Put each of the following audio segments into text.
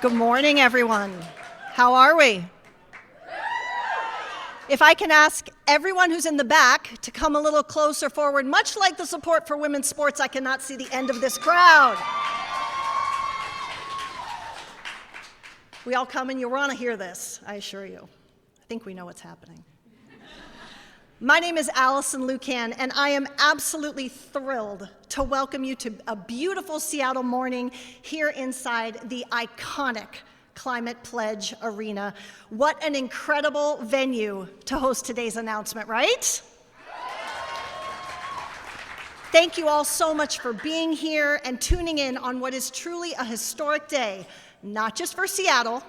Good morning, everyone. How are we? If I can ask everyone who's in the back to come a little closer forward, much like the support for women's sports, I cannot see the end of this crowd. We all come and you want to hear this, I assure you. I think we know what's happening. My name is Allison Lucan, and I am absolutely thrilled to welcome you to a beautiful Seattle morning here inside the iconic Climate Pledge Arena. What an incredible venue to host today's announcement, right? Thank you all so much for being here and tuning in on what is truly a historic day, not just for Seattle,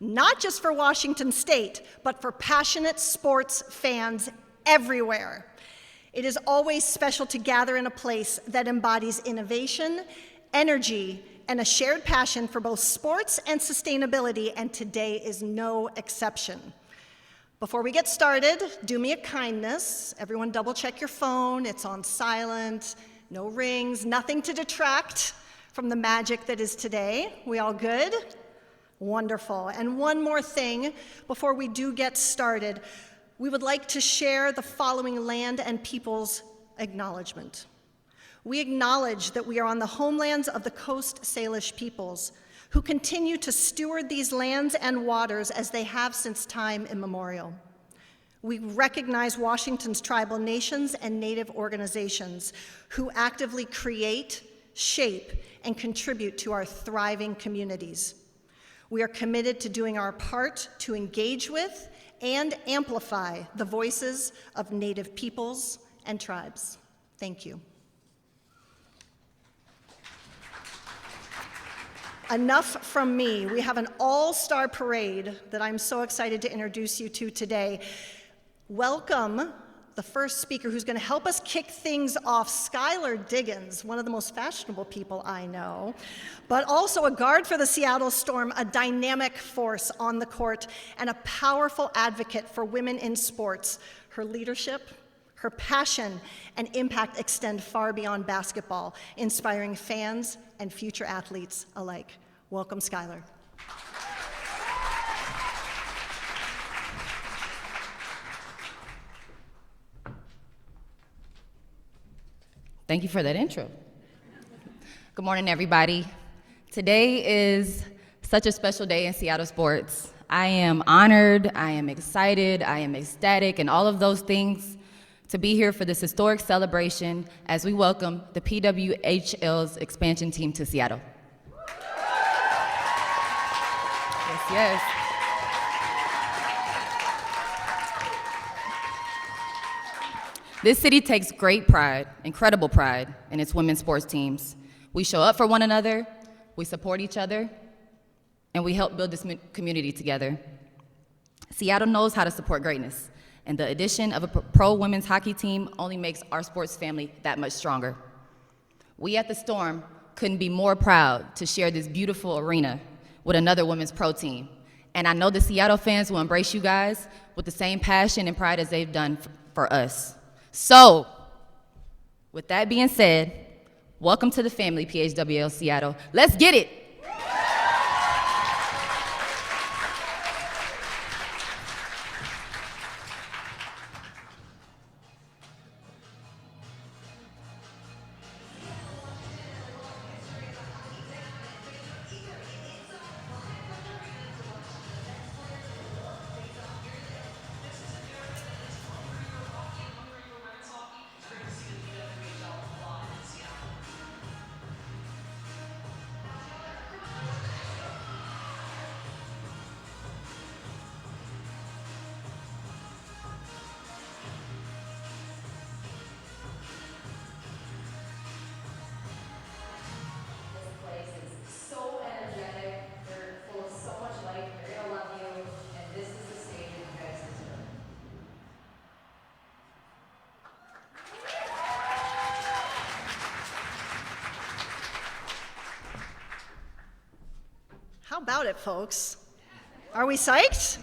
not just for Washington State, but for passionate sports fans everywhere. It is always special to gather in a place that embodies innovation, energy, and a shared passion for both sports and sustainability, and today is no exception. Before we get started, do me a kindness. Everyone double check your phone. It's on silent, no rings, nothing to detract from the magic that is today. We all good? Wonderful. And one more thing before we do get started. We would like to share the following land and peoples acknowledgement. We acknowledge that we are on the homelands of the Coast Salish peoples, who continue to steward these lands and waters as they have since time immemorial. We recognize Washington's tribal nations and Native organizations who actively create, shape, and contribute to our thriving communities. We are committed to doing our part to engage with and amplify the voices of Native peoples and tribes. Thank you. Enough from me. We have an all-star parade that I'm so excited to introduce you to today. Welcome the first speaker who's going to help us kick things off, Skylar Diggins, one of the most fashionable people I know, but also a guard for the Seattle Storm, a dynamic force on the court, and a powerful advocate for women in sports. Her leadership, her passion, and impact extend far beyond basketball, inspiring fans and future athletes alike. Welcome, Skylar. Thank you for that intro. Good morning, everybody. Today is such a special day in Seattle sports. I am honored, I am excited, I am ecstatic, and all of those things to be here for this historic celebration as we welcome the PWHL's expansion team to Seattle. Yes, yes. This city takes great pride, incredible pride, in its women's sports teams. We show up for one another, we support each other, and we help build this community together. Seattle knows how to support greatness, and the addition of a pro women's hockey team only makes our sports family that much stronger. We at the Storm couldn't be more proud to share this beautiful arena with another women's pro team, and I know the Seattle fans will embrace you guys with the same passion and pride as they've done for us. So, with that being said, welcome to the family, PWHL Seattle. Let's get it. How about it, folks? Are we psyched?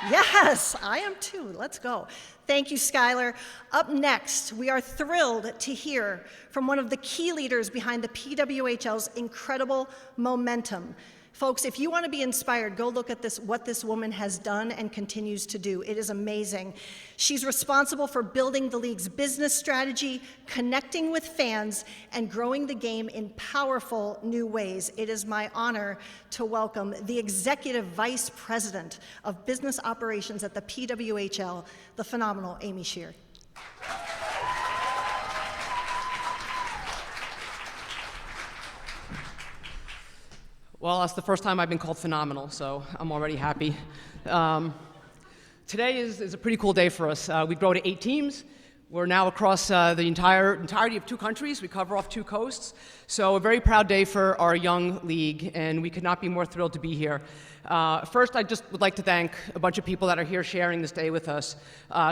Yes, I am too. Let's go. Thank you, Skylar. Up next, we are thrilled to hear from one of the key leaders behind the PWHL's incredible momentum, Folks, if you want to be inspired, go look at what this woman has done and continues to do. It is amazing. She's responsible for building the league's business strategy, connecting with fans, and growing the game in powerful new ways. It is my honor to welcome the Executive Vice President of Business Operations at the PWHL, the phenomenal Amy Shear. Well, that's the first time I've been called phenomenal, so I'm already happy. Today is a pretty cool day for us. We grow to 8 teams. We're now across the entirety of 2 countries. We cover off 2 coasts. So a very proud day for our young league, and we could not be more thrilled to be here. First, I just would like to thank a bunch of people that are here sharing this day with us.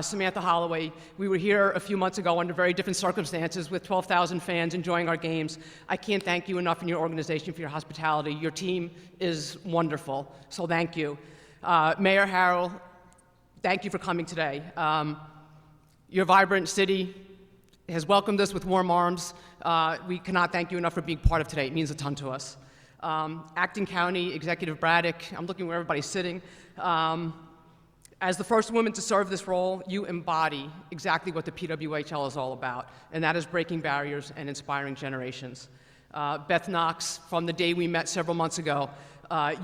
Samantha Holloway, we were here a few months ago under very different circumstances with 12,000 fans enjoying our games. I can't thank you enough in your organization for your hospitality. Your team is wonderful, so thank you. Mayor Harrell, thank you for coming today. Your vibrant city has welcomed us with warm arms. We cannot thank you enough for being part of today. It means a ton to us. Acting County Executive Braddock, I'm looking where everybody's sitting. As the first woman to serve this role, you embody exactly what the PWHL is all about, and that is breaking barriers and inspiring generations. Beth Knox, from the day we met several months ago,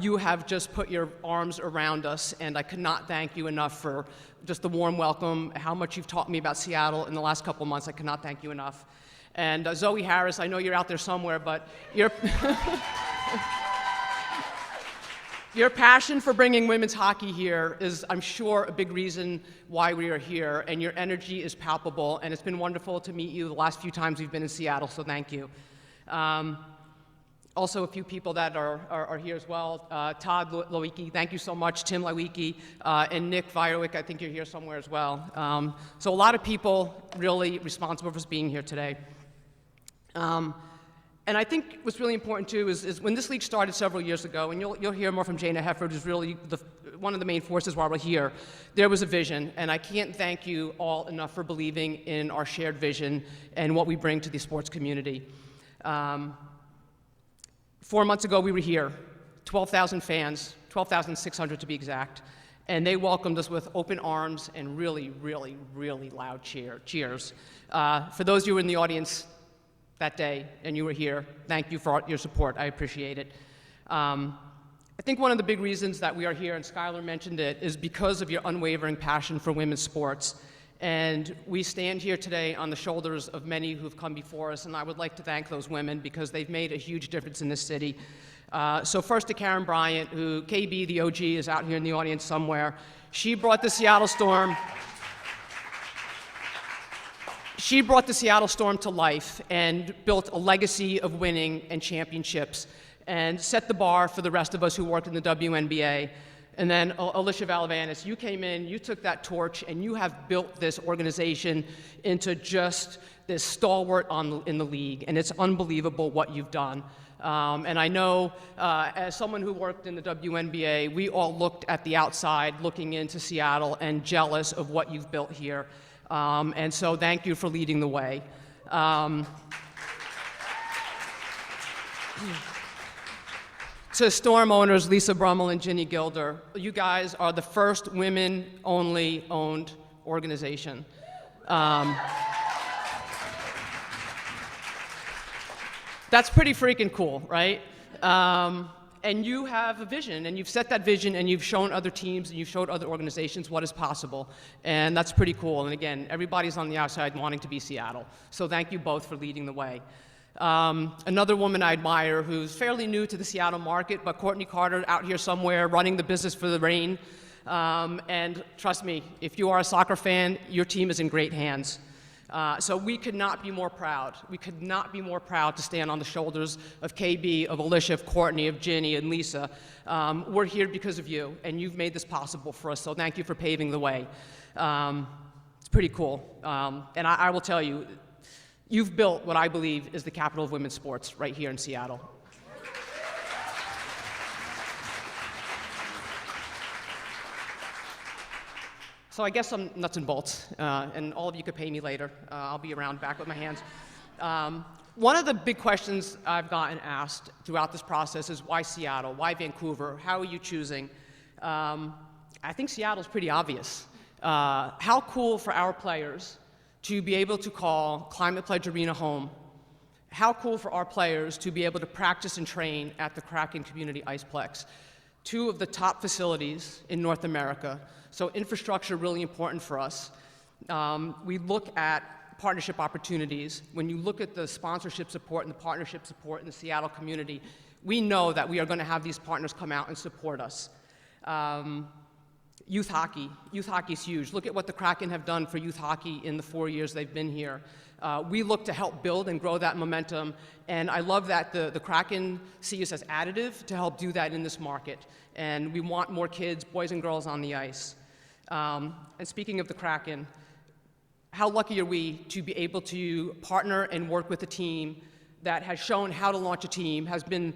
you have just put your arms around us, and I could not thank you enough for just the warm welcome, how much you've taught me about Seattle in the last couple of months. I cannot thank you enough. And Zoe Harris, I know you're out there somewhere, but your passion for bringing women's hockey here is, I'm sure, a big reason why we are here, and your energy is palpable, and it's been wonderful to meet you the last few times we've been in Seattle, so thank you. Also, a few people that are here as well. Todd Lewicki, thank you so much. Tim Lewicki, and Nick Vierwick, I think you're here somewhere as well. So a lot of people really responsible for us being here today. And I think what's really important too is when this league started several years ago, and you'll hear more from Jana Hefford, who's really one of the main forces while we're here, there was a vision, and I can't thank you all enough for believing in our shared vision and what we bring to the sports community. 4 months ago, we were here, 12,000 fans, 12,600 to be exact, and they welcomed us with open arms and really, really, really loud cheers. For those of you in the audience that day and you were here, thank you for your support. I appreciate it. I think one of the big reasons that we are here, and Skylar mentioned it, is because of your unwavering passion for women's sports. And we stand here today on the shoulders of many who've come before us, and I would like to thank those women because they've made a huge difference in this city. So first to Karen Bryant, who, KB, the OG, is out here in the audience somewhere. She brought the Seattle Storm to life and built a legacy of winning and championships and set the bar for the rest of us who worked in the WNBA. And then Alicia Valavanis, you came in, you took that torch, and you have built this organization into just this stalwart in the league, and it's unbelievable what you've done. And I know, as someone who worked in the WNBA, we all looked at the outside, looking into Seattle, and jealous of what you've built here. And so thank you for leading the way. To Storm owners Lisa Brummel and Ginny Gilder, you guys are the first women-only owned organization. That's pretty freaking cool, right? And you have a vision, and you've set that vision, and you've shown other teams, and you've showed other organizations what is possible, and that's pretty cool. And again, everybody's on the outside wanting to be Seattle, so thank you both for leading the way. Another woman I admire who's fairly new to the Seattle market, but Courtney Carter out here somewhere running the business for the Reign. And trust me, if you are a soccer fan, your team is in great hands. So we could not be more proud. We could not be more proud to stand on the shoulders of KB, of Alicia, of Courtney, of Ginny, and Lisa. We're here because of you, and you've made this possible for us, so thank you for paving the way. It's pretty cool. And I will tell you, you've built what I believe is the capital of women's sports right here in Seattle. So I guess some nuts and bolts, and all of you could pay me later. I'll be around back with my hands. One of the big questions I've gotten asked throughout this process is why Seattle? Why Vancouver? How are you choosing? I think Seattle's pretty obvious. How cool for our players to be able to call Climate Pledge Arena home. How cool for our players to be able to practice and train at the Kraken Community Iceplex. Two of the top facilities in North America. So infrastructure really important for us. We look at partnership opportunities. When you look at the sponsorship support and the partnership support in the Seattle community, we know that we are going to have these partners come out and support us. Youth hockey. Youth hockey is huge. Look at what the Kraken have done for youth hockey in the 4 years they've been here. We look to help build and grow that momentum, and I love that the Kraken see us as additive to help do that in this market. And we want more kids, boys and girls, on the ice. And speaking of the Kraken, how lucky are we to be able to partner and work with a team that has shown how to launch a team, has been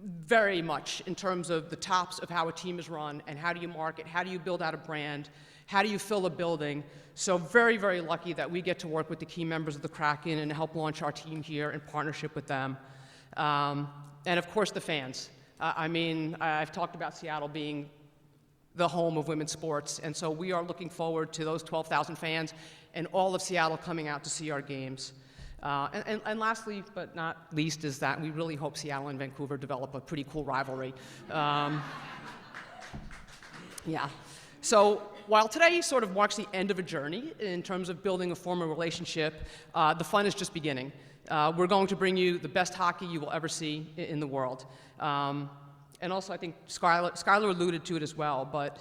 very much in terms of the tops of how a team is run and how do you market, how do you build out a brand, how do you fill a building. So very, very lucky that we get to work with the key members of the Kraken and help launch our team here in partnership with them. And of course the fans. I mean, I've talked about Seattle being the home of women's sports, and so we are looking forward to those 12,000 fans and all of Seattle coming out to see our games. And lastly, but not least, is that we really hope Seattle and Vancouver develop a pretty cool rivalry. Yeah. So while today sort of marks the end of a journey in terms of building a formal relationship, the fun is just beginning. We're going to bring you the best hockey you will ever see in the world. And also, I think Skylar alluded to it as well, but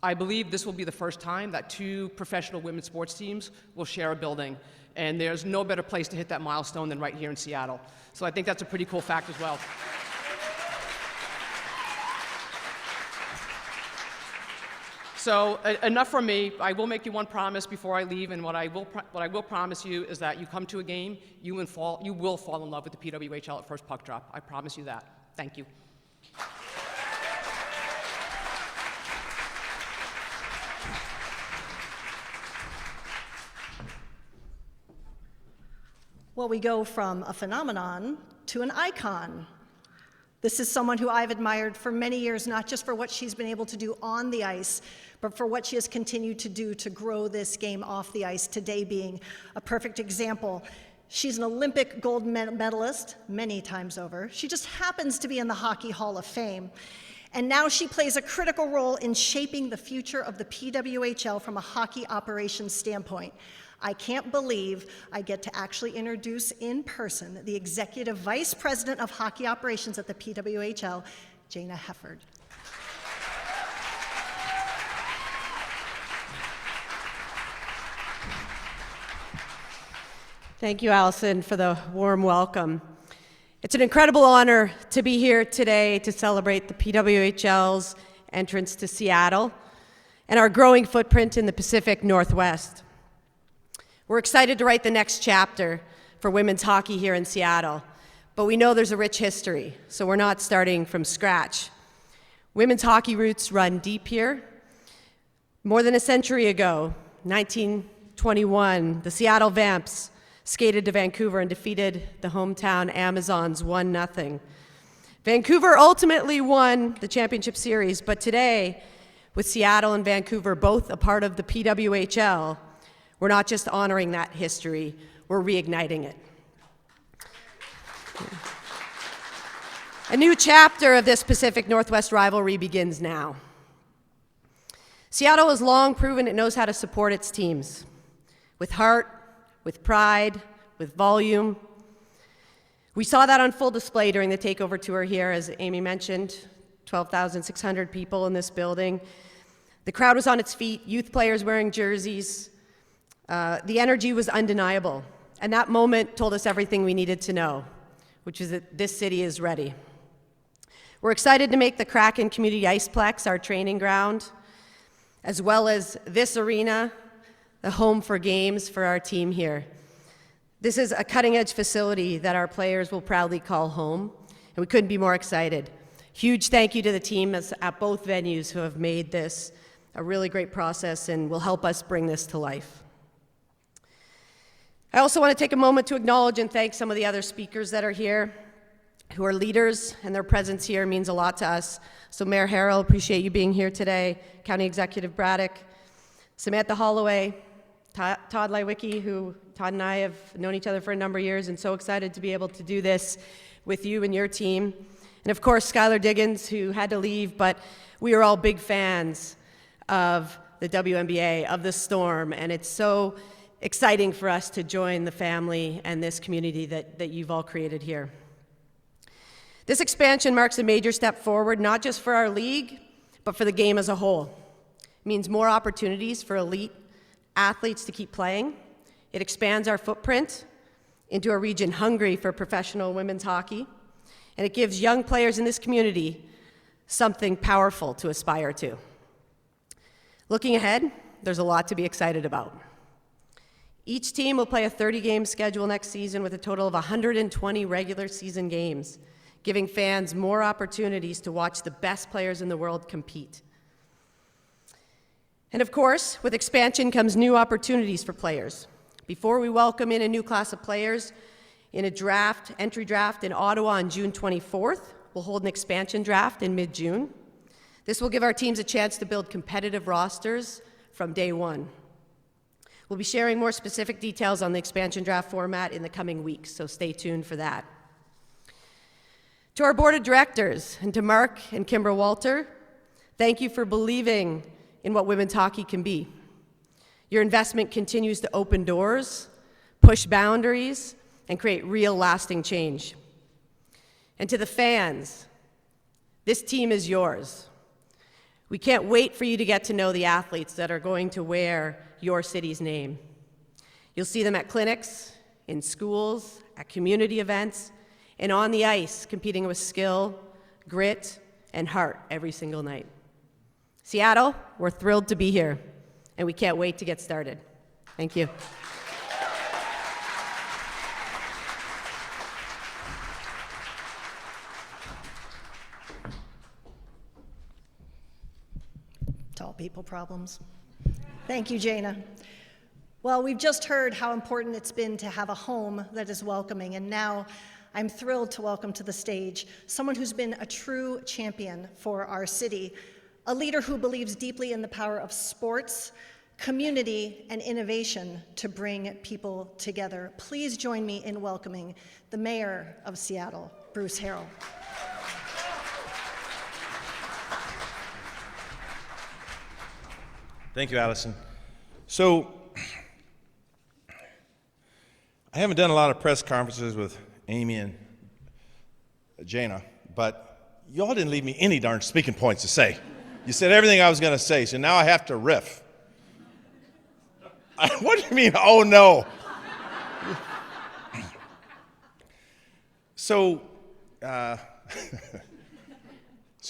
I believe this will be the first time that two professional women's sports teams will share a building. And there's no better place to hit that milestone than right here in Seattle. So I think that's a pretty cool fact as well. So enough from me. I will make you one promise before I leave, and what I will promise you is that you come to a game, you will fall in love with the PWHL at first puck drop. I promise you that. Thank you. Well, we go from a phenomenon to an icon. This is someone who I've admired for many years, not just for what she's been able to do on the ice, but for what she has continued to do to grow this game off the ice, today being a perfect example. She's an Olympic gold medalist many times over. She just happens to be in the Hockey Hall of Fame. And now she plays a critical role in shaping the future of the PWHL from a hockey operations standpoint. I can't believe I get to actually introduce in person the Executive Vice President of Hockey Operations at the PWHL, Jana Hefford. Thank you, Allison, for the warm welcome. It's an incredible honor to be here today to celebrate the PWHL's entrance to Seattle and our growing footprint in the Pacific Northwest. We're excited to write the next chapter for women's hockey here in Seattle, but we know there's a rich history, so we're not starting from scratch. Women's hockey roots run deep here. More than a century ago, 1921, the Seattle Vamps skated to Vancouver and defeated the hometown Amazons 1-0. Vancouver ultimately won the championship series, but today, with Seattle and Vancouver both a part of the PWHL, we're not just honoring that history, we're reigniting it. A new chapter of this Pacific Northwest rivalry begins now. Seattle has long proven it knows how to support its teams, with heart, with pride, with volume. We saw that on full display during the takeover tour here, as Amy mentioned, 12,600 people in this building. The crowd was on its feet, youth players wearing jerseys. The energy was undeniable, and that moment told us everything we needed to know, which is that this city is ready. We're excited to make the Kraken Community Iceplex our training ground, as well as this arena, the home for games for our team here. This is a cutting-edge facility that our players will proudly call home, and we couldn't be more excited. Huge thank you to the team at both venues who have made this a really great process and will help us bring this to life. I also want to take a moment to acknowledge and thank some of the other speakers that are here, who are leaders, and their presence here means a lot to us. So Mayor Harrell, appreciate you being here today. County Executive Braddock, Samantha Holloway, Todd Lywicki, who Todd and I have known each other for a number of years, and so excited to be able to do this with you and your team. And of course, Skylar Diggins, who had to leave, but we are all big fans of the WNBA, of the Storm, and it's so exciting for us to join the family and this community that you've all created here. This expansion marks a major step forward, not just for our league, but for the game as a whole. It means more opportunities for elite athletes to keep playing. It expands our footprint into a region hungry for professional women's hockey, and it gives young players in this community something powerful to aspire to. Looking ahead, there's a lot to be excited about. Each team will play a 30-game schedule next season with a total of 120 regular season games, giving fans more opportunities to watch the best players in the world compete. And of course, with expansion comes new opportunities for players. Before we welcome in a new class of players in a entry draft in Ottawa on June 24th, we'll hold an expansion draft in mid-June. This will give our teams a chance to build competitive rosters from day one. We'll be sharing more specific details on the expansion draft format in the coming weeks, so stay tuned for that. To our board of directors and to Mark and Kimber Walter, thank you for believing in what women's hockey can be. Your investment continues to open doors, push boundaries, and create real lasting change. And to the fans, this team is yours. We can't wait for you to get to know the athletes that are going to wear your city's name. You'll see them at clinics, in schools, at community events, and on the ice, competing with skill, grit, and heart every single night. Seattle, we're thrilled to be here, and we can't wait to get started. Thank you. Tall people problems. Thank you, Jana. Well, we've just heard how important it's been to have a home that is welcoming, and now I'm thrilled to welcome to the stage someone who's been a true champion for our city, a leader who believes deeply in the power of sports, community, and innovation to bring people together. Please join me in welcoming the Mayor of Seattle, Bruce Harrell. Thank you, Allison. So, I haven't done a lot of press conferences with Amy and Jana, but y'all didn't leave me any darn speaking points to say. You said everything I was going to say, so now I have to riff. What do you mean, oh no? So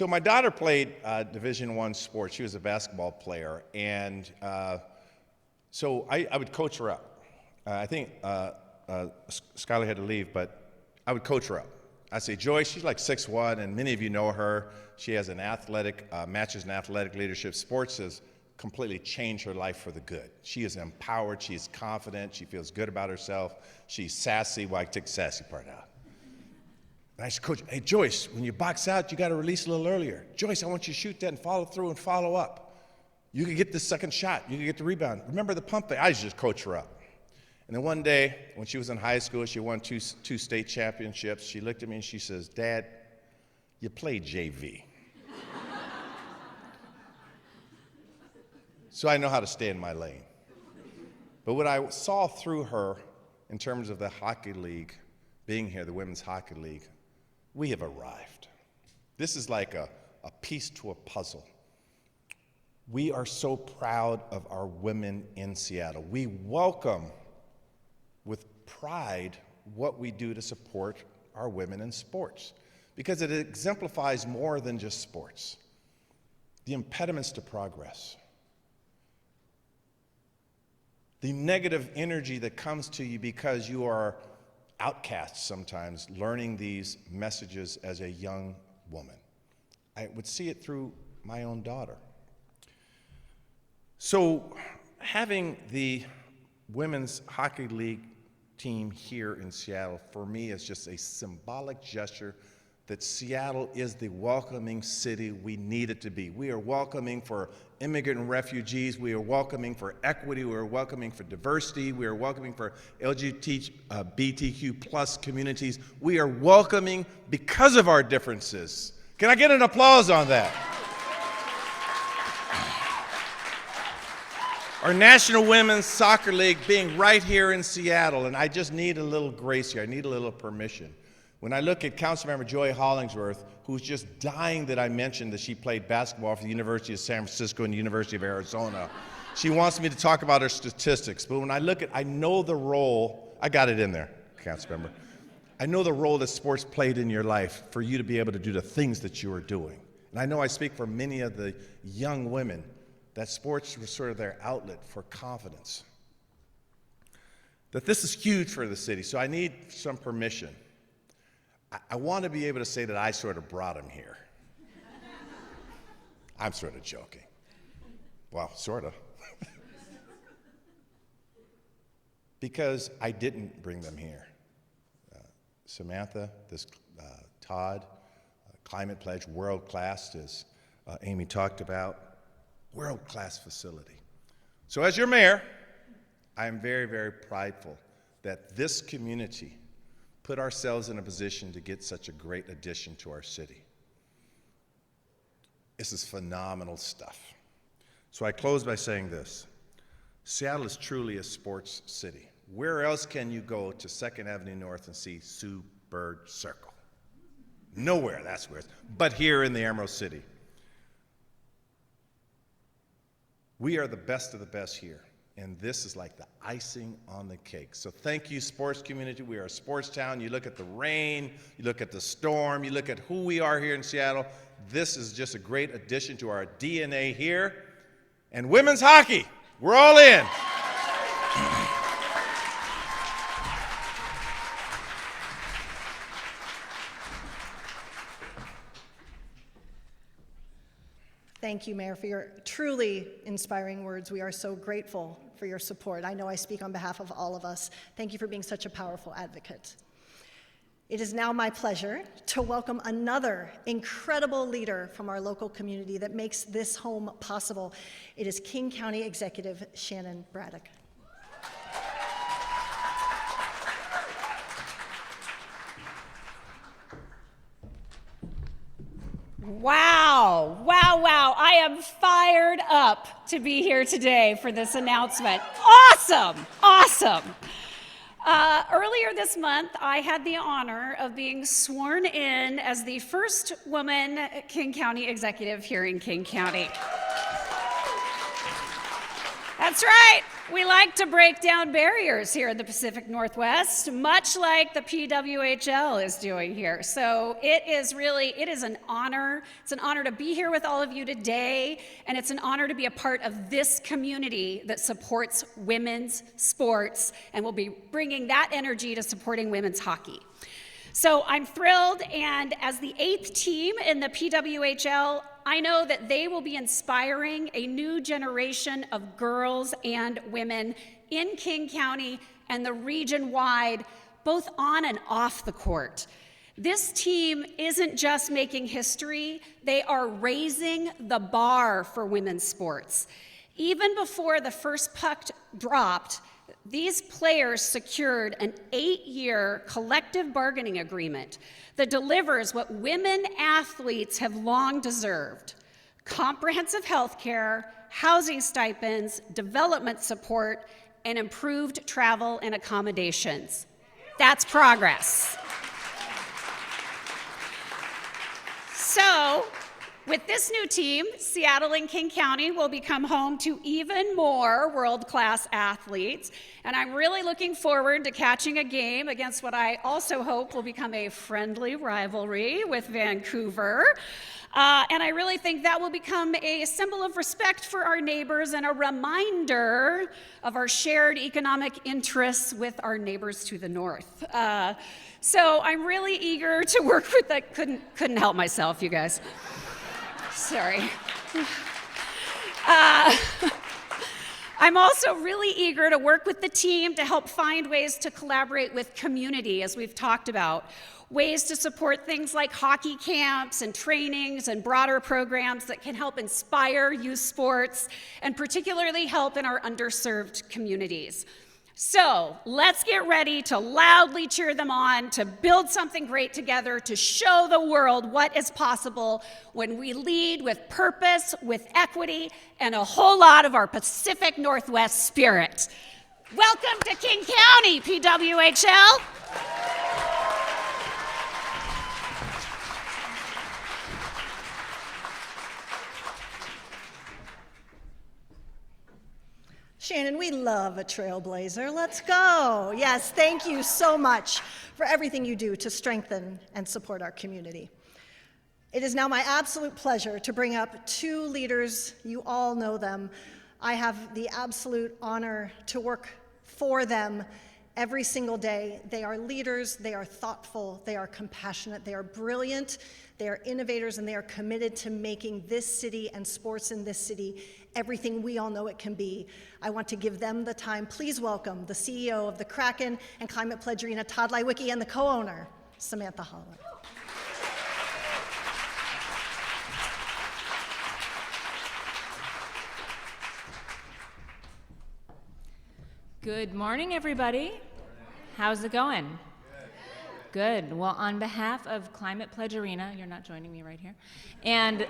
my daughter played Division I sports. She was a basketball player, and so I would coach her up. I think Skylar had to leave, but I would coach her up. I'd say, Joyce, she's like 6'1", and many of you know her. She has an master's in athletic leadership. Sports has completely changed her life for the good. She is empowered. She is confident. She feels good about herself. She's sassy. Well, I take the sassy part out. And I said, Coach, hey, Joyce, when you box out, you got to release a little earlier. Joyce, I want you to shoot that and follow through and follow up. You can get the second shot. You can get the rebound. Remember the pump thing? I used to just coach her up. And then one day, when she was in high school, she won two state championships. She looked at me and she says, Dad, you played JV. So I know how to stay in my lane. But what I saw through her in terms of the hockey league, being here, the Women's Hockey League, we have arrived. This is like a piece to a puzzle. We are so proud of our women in Seattle. We welcome with pride what we do to support our women in sports, because it exemplifies more than just sports. The impediments to progress, the negative energy that comes to you because you are outcasts sometimes, learning these messages as a young woman. I would see it through my own daughter. So having the Women's Hockey League team here in Seattle, for me, is just a symbolic gesture that Seattle is the welcoming city we need it to be. We are welcoming for immigrant and refugees. We are welcoming for equity. We are welcoming for diversity. We are welcoming for LGBTQ plus communities. We are welcoming because of our differences. Can I get an applause on that? Our National Women's Soccer League being right here in Seattle, and I just need a little grace here. I need a little permission. When I look at Councilmember Joy Hollingsworth, who's just dying that I mentioned that she played basketball for the University of San Francisco and the University of Arizona, she wants me to talk about her statistics. But when I look at, I know the role, I got it in there, Councilmember. I know the role that sports played in your life for you to be able to do the things that you are doing. And I know I speak for many of the young women that sports was sort of their outlet for confidence. That this is huge for the city, so I need some permission. I want to be able to say that I sort of brought him here. I'm sort of joking. Well, sort of. Because I didn't bring them here. Samantha, Todd, Climate Pledge, world class, as Amy talked about, world class facility. So as your mayor, I am very, very prideful that this community put ourselves in a position to get such a great addition to our city. This is phenomenal stuff. So I close by saying this. Seattle is truly a sports city. Where else can you go to 2nd Avenue North and see Sue Bird Circle? Nowhere, that's where it's, but here in the Emerald City. We are the best of the best here. And this is like the icing on the cake. So thank you, sports community. We are a sports town. You look at the rain, you look at the storm, you look at who we are here in Seattle. This is just a great addition to our DNA here. And women's hockey, we're all in. Thank you, Mayor, for your truly inspiring words. We are so grateful for your support. I know I speak on behalf of all of us. Thank you for being such a powerful advocate. It is now my pleasure to welcome another incredible leader from our local community that makes this home possible. It is King County Executive Shannon Braddock. Wow, wow, wow. I am fired up to be here today for this announcement. Awesome, awesome. Earlier this month, I had the honor of being sworn in as the first woman King County executive here in King County. That's right. We like to break down barriers here in the Pacific Northwest, much like the PWHL is doing here. So it is an honor. It's an honor to be here with all of you today, and it's an honor to be a part of this community that supports women's sports and will be bringing that energy to supporting women's hockey. So I'm thrilled, and as the 8th team in the PWHL, I know that they will be inspiring a new generation of girls and women in King County and the region-wide, both on and off the court. This team isn't just making history, they are raising the bar for women's sports. Even before the first puck dropped, these players secured an 8-year collective bargaining agreement that delivers what women athletes have long deserved: comprehensive health care, housing stipends, development support, and improved travel and accommodations. That's progress. So, with this new team, Seattle and King County will become home to even more world-class athletes, and I'm really looking forward to catching a game against what I also hope will become a friendly rivalry with Vancouver. And I really think that will become a symbol of respect for our neighbors and a reminder of our shared economic interests with our neighbors to the north. So I'm really eager to work with that. Couldn't help myself, you guys. Sorry. I'm also really eager to work with the team to help find ways to collaborate with community, as we've talked about, ways to support things like hockey camps and trainings and broader programs that can help inspire youth sports and particularly help in our underserved communities. So let's get ready to loudly cheer them on, to build something great together, to show the world what is possible when we lead with purpose, with equity, and a whole lot of our Pacific Northwest spirit. Welcome to King County, PWHL. Shannon, we love a trailblazer. Let's go. Yes, thank you so much for everything you do to strengthen and support our community. It is now my absolute pleasure to bring up two leaders. You all know them. I have the absolute honor to work for them every single day. They are leaders, they are thoughtful, they are compassionate, they are brilliant, they are innovators, and they are committed to making this city and sports in this city everything we all know it can be. I want to give them the time. Please welcome the CEO of the Kraken and Climate Pledge Arena, Todd Leiweke, and the co-owner, Samantha Holland. Good morning, everybody. How's it going? Good. Well, on behalf of Climate Pledge Arena, you're not joining me right here, and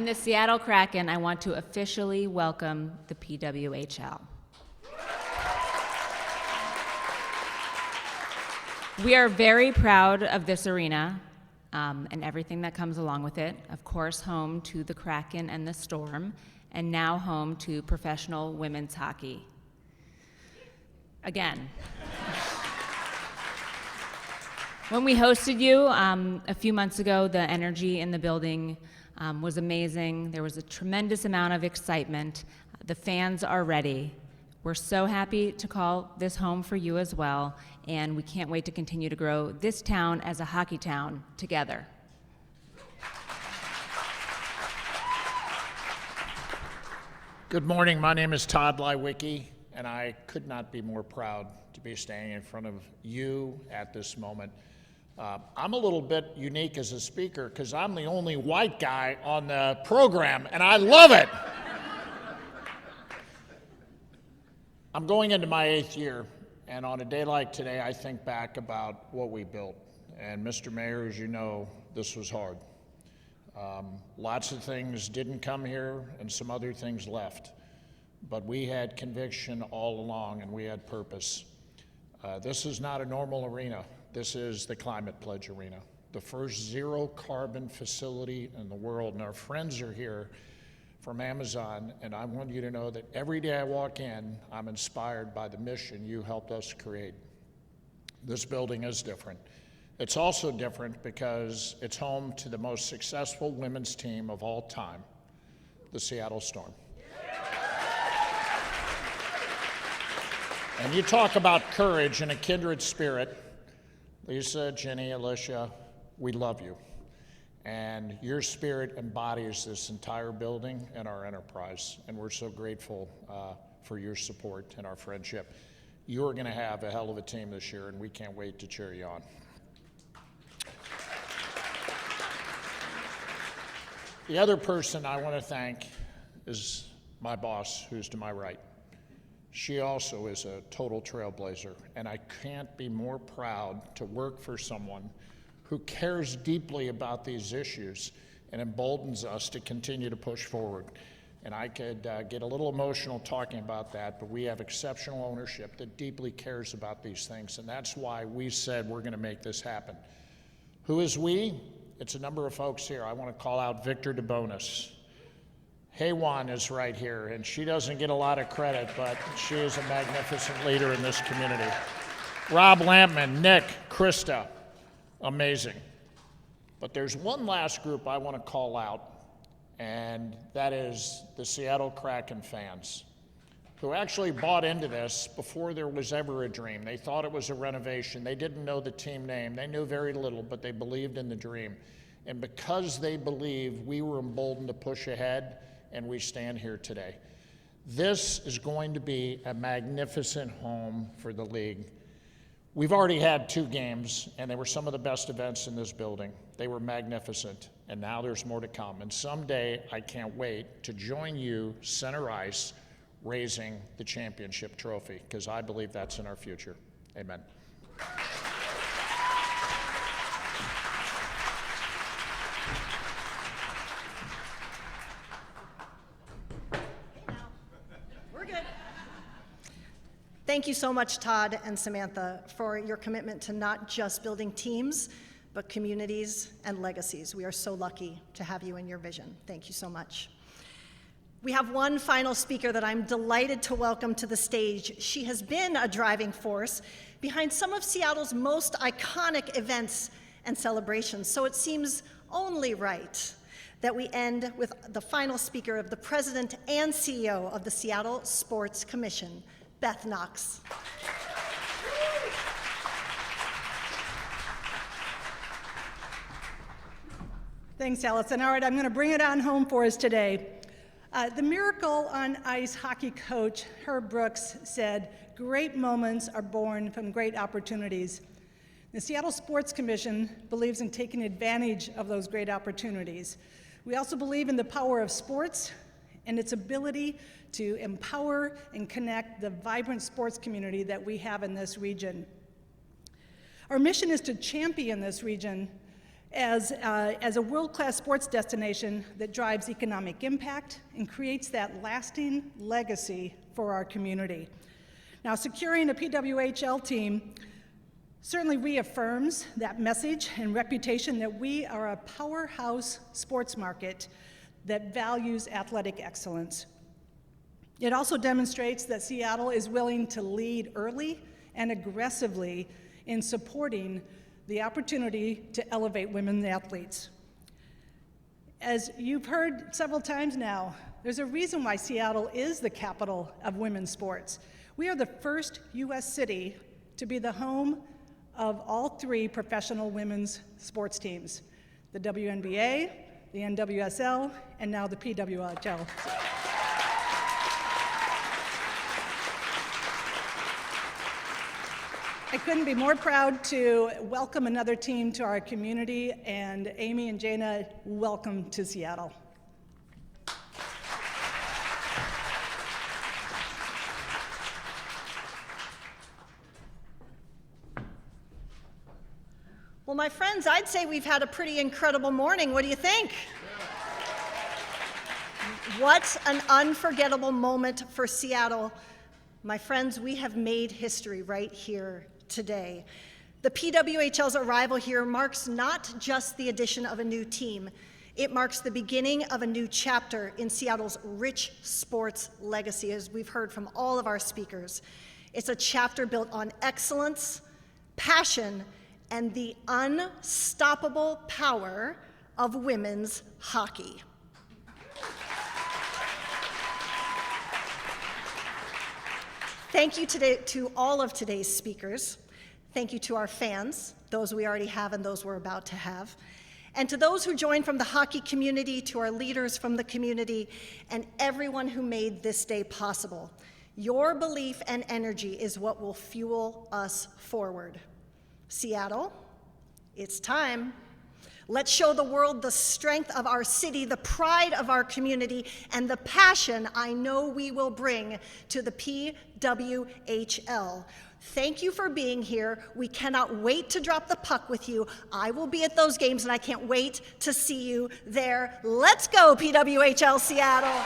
the Seattle Kraken, I want to officially welcome the PWHL. We are very proud of this arena and everything that comes along with it. Of course, home to the Kraken and the Storm, and now home to professional women's hockey. Again. When we hosted you a few months ago, the energy in the building was amazing. There was a tremendous amount of excitement. The fans are ready. We're so happy to call this home for you as well, and we can't wait to continue to grow this town as a hockey town together. Good morning. My name is Todd Leiweke, and I could not be more proud to be standing in front of you at this moment. I'm a little bit unique as a speaker because I'm the only white guy on the program, and I love it. I'm going into my 8th year, and on a day like today, I think back about what we built. And Mr. Mayor, as you know, this was hard. Lots of things didn't come here, and some other things left. But we had conviction all along, and we had purpose. This is not a normal arena. This is the Climate Pledge Arena, the first zero-carbon facility in the world. And our friends are here from Amazon, and I want you to know that every day I walk in, I'm inspired by the mission you helped us create. This building is different. It's also different because it's home to the most successful women's team of all time, the Seattle Storm. And you talk about courage and a kindred spirit. Lisa, Jenny, Alicia, we love you. And your spirit embodies this entire building and our enterprise. And we're so grateful for your support and our friendship. You're going to have a hell of a team this year, and we can't wait to cheer you on. The other person I want to thank is my boss, who's to my right. She also is a total trailblazer, and I can't be more proud to work for someone who cares deeply about these issues and emboldens us to continue to push forward. And I could get a little emotional talking about that, but we have exceptional ownership that deeply cares about these things, and that's why we said we're going to make this happen. Who is we? It's a number of folks here. I want to call out Victor DeBonis. Haywan is right here, and she doesn't get a lot of credit, but she is a magnificent leader in this community. Rob Lampman, Nick, Krista, amazing. But there's one last group I want to call out, and that is the Seattle Kraken fans, who actually bought into this before there was ever a dream. They thought it was a renovation. They didn't know the team name. They knew very little, but they believed in the dream. And because they believed, we were emboldened to push ahead, and we stand here today. This is going to be a magnificent home for the league. We've already had 2 games, and they were some of the best events in this building. They were magnificent, and now there's more to come. And someday, I can't wait to join you, center ice, raising the championship trophy, because I believe that's in our future. Amen. We're good. Thank you so much, Todd and Samantha, for your commitment to not just building teams, but communities and legacies. We are so lucky to have you in your vision. Thank you so much. We have one final speaker that I'm delighted to welcome to the stage. She has been a driving force behind some of Seattle's most iconic events and celebrations, so it seems only right that we end with the final speaker of the President and CEO of the Seattle Sports Commission, Beth Knox. Thanks, Allison. All right, I'm going to bring it on home for us today. The Miracle on Ice hockey coach, Herb Brooks, said, "Great moments are born from great opportunities." The Seattle Sports Commission believes in taking advantage of those great opportunities. We also believe in the power of sports and its ability to empower and connect the vibrant sports community that we have in this region. Our mission is to champion this region as a world-class sports destination that drives economic impact and creates that lasting legacy for our community. Now, securing a PWHL team certainly reaffirms that message and reputation that we are a powerhouse sports market that values athletic excellence. It also demonstrates that Seattle is willing to lead early and aggressively in supporting the opportunity to elevate women athletes. As you've heard several times now, there's a reason why Seattle is the capital of women's sports. We are the first U.S. city to be the home of all 3 professional women's sports teams, the WNBA, the NWSL, and now the PWHL. I couldn't be more proud to welcome another team to our community, and Amy and Jana, welcome to Seattle. Well, my friends, I'd say we've had a pretty incredible morning. What do you think? What an unforgettable moment for Seattle. My friends, we have made history right here today. The PWHL's arrival here marks not just the addition of a new team, it marks the beginning of a new chapter in Seattle's rich sports legacy, as we've heard from all of our speakers. It's a chapter built on excellence, passion, and the unstoppable power of women's hockey. Thank you to all of today's speakers. Thank you to our fans, those we already have and those we're about to have. And to those who joined from the hockey community, to our leaders from the community, and everyone who made this day possible. Your belief and energy is what will fuel us forward. Seattle, it's time. Let's show the world the strength of our city, the pride of our community, and the passion I know we will bring to the PWHL. Thank you for being here. We cannot wait to drop the puck with you. I will be at those games, and I can't wait to see you there. Let's go, PWHL Seattle.